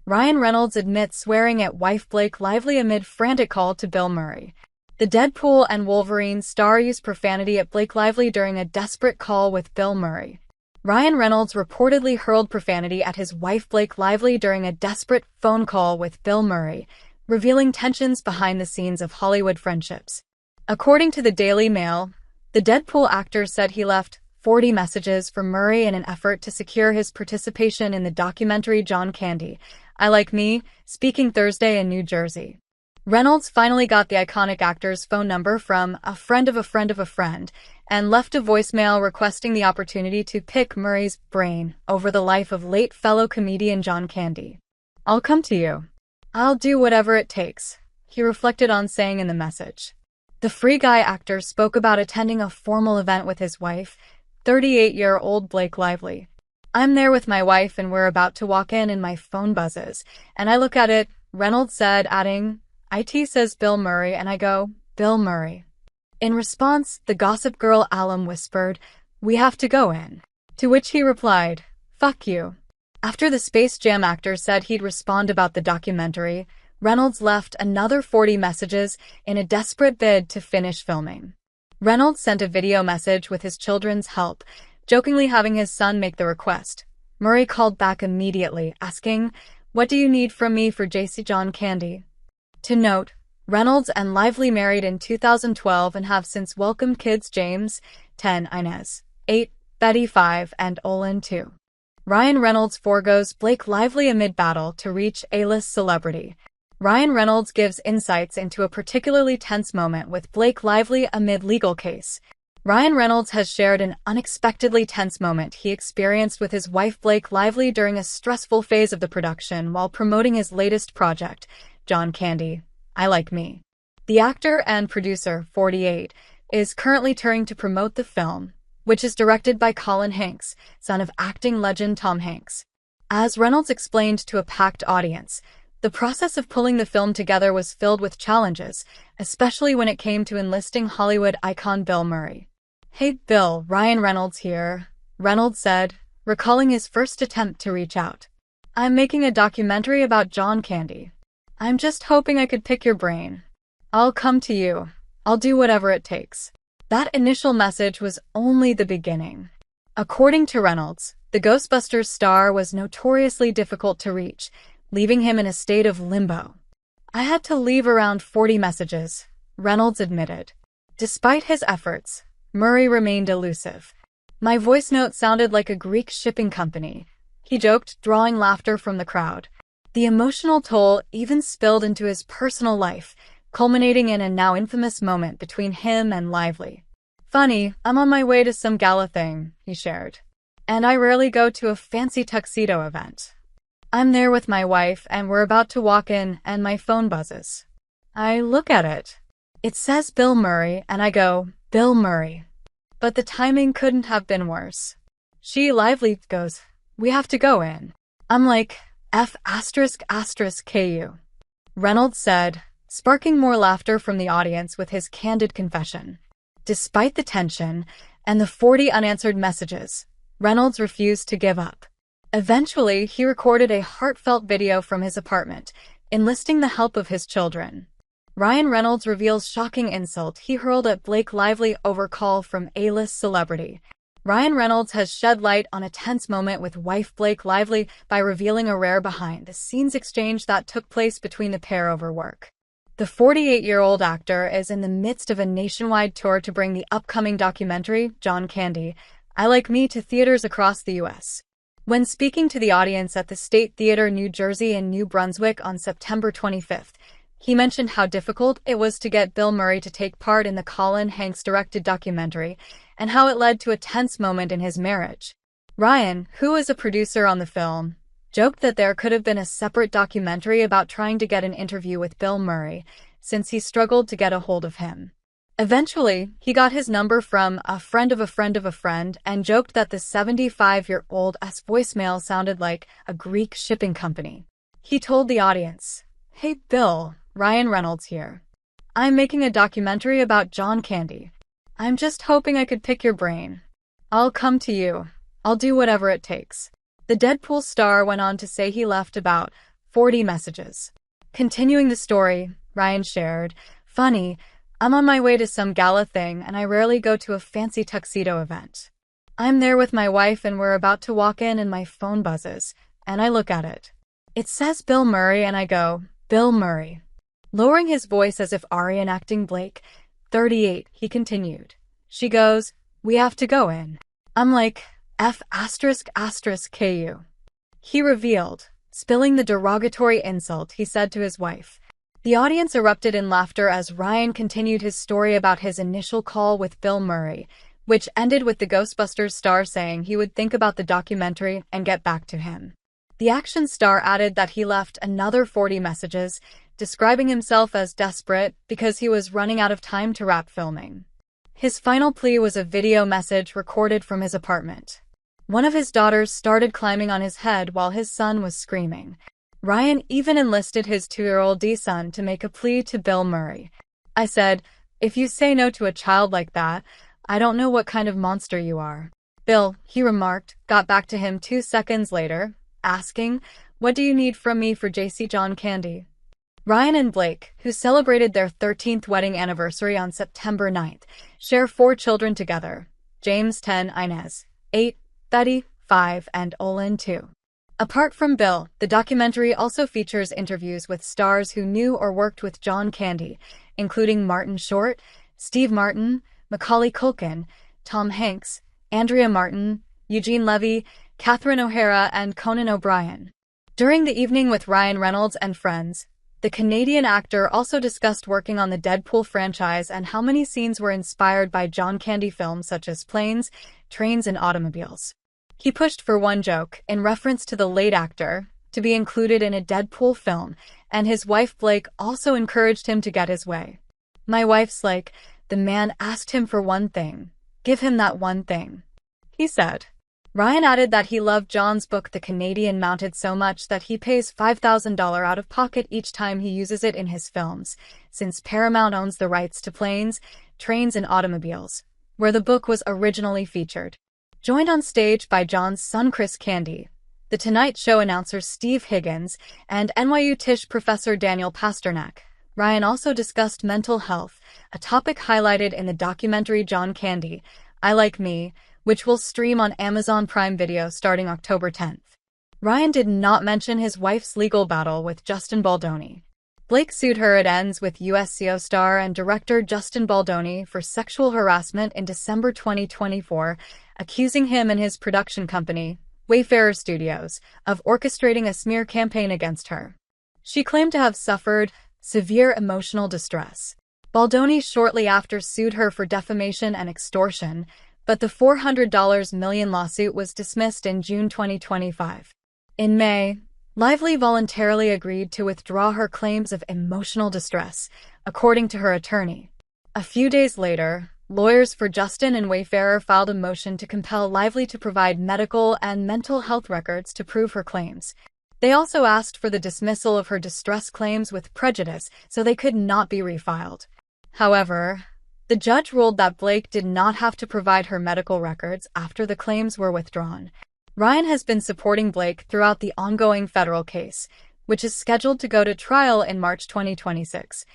Ryan Reynolds admits swearing at wife Blake Lively amid frantic call to Bill Murray. The Deadpool and Wolverine star used profanity at Blake Lively during a desperate call with Bill Murray. Ryan Reynolds reportedly hurled profanity at his wife Blake Lively during a desperate phone call with Bill Murray, revealing tensions behind the scenes of Hollywood friendships. According to the Daily Mail, the Deadpool actor said he left 40 messages for Murray in an effort to secure his participation in the documentary John Candy, I Like Me, speaking Thursday in New Jersey. Reynolds finally got the iconic actor's phone number from a friend of a friend of a friend and left a voicemail requesting the opportunity to pick Murray's brain over the life of late fellow comedian John Candy. "I'll come to you. I'll do whatever it takes," he reflected on saying in the message. The Free Guy actor spoke about attending a formal event with his wife, 38-year-old Blake Lively. "I'm there with my wife and we're about to walk in and my phone buzzes, and I look at it," Reynolds said, adding, "It says Bill Murray," and I go, "Bill Murray." In response, the Gossip Girl alum whispered, "We have to go in." To which he replied, "Fuck you." After the Space Jam actor said he'd respond about the documentary, Reynolds left another 40 messages in a desperate bid to finish filming. Reynolds sent a video message with his children's help, jokingly having his son make the request. Murray called back immediately, asking, "What do you need from me for JC John Candy?" To note, Reynolds and Lively married in 2012 and have since welcomed kids James, 10, Inez, 8, Betty, 5, and Olin, 2. Ryan Reynolds forgoes Blake Lively amid battle to reach A-list celebrity. Ryan Reynolds gives insights into a particularly tense moment with Blake Lively amid legal case. Ryan Reynolds has shared an unexpectedly tense moment he experienced with his wife Blake Lively during a stressful phase of the production while promoting his latest project, John Candy, I Like Me. The actor and producer, 48, is currently touring to promote the film, which is directed by Colin Hanks, son of acting legend Tom Hanks. As Reynolds explained to a packed audience, the process of pulling the film together was filled with challenges, especially when it came to enlisting Hollywood icon Bill Murray. "Hey Bill, Ryan Reynolds here," Reynolds said, recalling his first attempt to reach out. "I'm making a documentary about John Candy. I'm just hoping I could pick your brain. I'll come to you. I'll do whatever it takes." That initial message was only the beginning. According to Reynolds, the Ghostbusters star was notoriously difficult to reach, leaving him in a state of limbo. "I had to leave around 40 messages," Reynolds admitted. Despite his efforts, Murray remained elusive. "My voice note sounded like a Greek shipping company," he joked, drawing laughter from the crowd. The emotional toll even spilled into his personal life, culminating in a now infamous moment between him and Lively. "Funny, I'm on my way to some gala thing," he shared. "And I rarely go to a fancy tuxedo event. I'm there with my wife and we're about to walk in and my phone buzzes. I look at it. It says Bill Murray and I go, Bill Murray." But the timing couldn't have been worse. She Lively goes, "We have to go in." I'm like, F***KU. Reynolds said, sparking more laughter from the audience with his candid confession. Despite the tension and the 40 unanswered messages, Reynolds refused to give up. Eventually, he recorded a heartfelt video from his apartment, enlisting the help of his children. Ryan Reynolds reveals shocking insult he hurled at Blake Lively over call from A-list celebrity. Ryan Reynolds has shed light on a tense moment with wife Blake Lively by revealing a rare behind-the-scenes exchange that took place between the pair over work. The 48-year-old actor is in the midst of a nationwide tour to bring the upcoming documentary, John Candy, I Like Me, to theaters across the U.S. When speaking to the audience at the State Theater New Jersey in New Brunswick on September 25th, he mentioned how difficult it was to get Bill Murray to take part in the Colin Hanks-directed documentary and how it led to a tense moment in his marriage. Ryan, who is a producer on the film, joked that there could have been a separate documentary about trying to get an interview with Bill Murray, since he struggled to get a hold of him. Eventually, he got his number from a friend of a friend of a friend and joked that the 75-year-old's voicemail sounded like a Greek shipping company. He told the audience, "Hey Bill, Ryan Reynolds here. I'm making a documentary about John Candy. I'm just hoping I could pick your brain. I'll come to you. I'll do whatever it takes." The Deadpool star went on to say he left about 40 messages. Continuing the story, Ryan shared, "Funny, I'm on my way to some gala thing and I rarely go to a fancy tuxedo event. I'm there with my wife and we're about to walk in and my phone buzzes, and I look at it. It says Bill Murray and I go, Bill Murray." Lowering his voice as if enacting Blake, 38, he continued. She goes, "We have to go in." I'm like, F***KU. He revealed, spilling the derogatory insult he said to his wife. The audience erupted in laughter as Ryan continued his story about his initial call with Bill Murray, which ended with the Ghostbusters star saying he would think about the documentary and get back to him. The action star added that he left another 40 messages, describing himself as desperate because he was running out of time to wrap filming. His final plea was a video message recorded from his apartment. One of his daughters started climbing on his head while his son was screaming. Ryan even enlisted his 2-year-old son to make a plea to Bill Murray. "I said, if you say no to a child like that, I don't know what kind of monster you are." Bill, he remarked, got back to him 2 seconds later, asking, "What do you need from me for JC John candy?" Ryan and Blake, who celebrated their 13th wedding anniversary on September 9th, share 4 children together: James 10, Inez 8, Betty 5, and Olin 2. Apart from Bill, the documentary also features interviews with stars who knew or worked with John Candy, including Martin Short, Steve Martin, Macaulay Culkin, Tom Hanks, Andrea Martin, Eugene Levy, Catherine O'Hara, and Conan O'Brien. During the evening with Ryan Reynolds and friends, the Canadian actor also discussed working on the Deadpool franchise and how many scenes were inspired by John Candy films such as Planes, Trains, and Automobiles. He pushed for one joke, in reference to the late actor, to be included in a Deadpool film, and his wife Blake also encouraged him to get his way. "My wife's like, the man asked him for one thing. Give him that one thing," he said. Ryan added that he loved John's book The Canadian Mounted so much that he pays $5,000 out of pocket each time he uses it in his films, since Paramount owns the rights to Planes, Trains, and Automobiles, where the book was originally featured. Joined on stage by John's son Chris Candy, The Tonight Show announcer Steve Higgins, and NYU Tisch professor Daniel Pasternak, Ryan also discussed mental health, a topic highlighted in the documentary John Candy, I Like Me, which will stream on Amazon Prime Video starting October 10th. Ryan did not mention his wife's legal battle with Justin Baldoni. Blake sued her at ends with USCO star and director Justin Baldoni for sexual harassment in December 2024, accusing him and his production company, Wayfarer Studios, of orchestrating a smear campaign against her. She claimed to have suffered severe emotional distress. Baldoni shortly after sued her for defamation and extortion, but the $400 million lawsuit was dismissed in June 2025. In May, Lively voluntarily agreed to withdraw her claims of emotional distress, according to her attorney. A few days later, lawyers for Justin and Wayfarer filed a motion to compel Lively to provide medical and mental health records to prove her claims. They also asked for the dismissal of her distress claims with prejudice so they could not be refiled. However, the judge ruled that Blake did not have to provide her medical records after the claims were withdrawn. Ryan has been supporting Blake throughout the ongoing federal case, which is scheduled to go to trial in March 2026.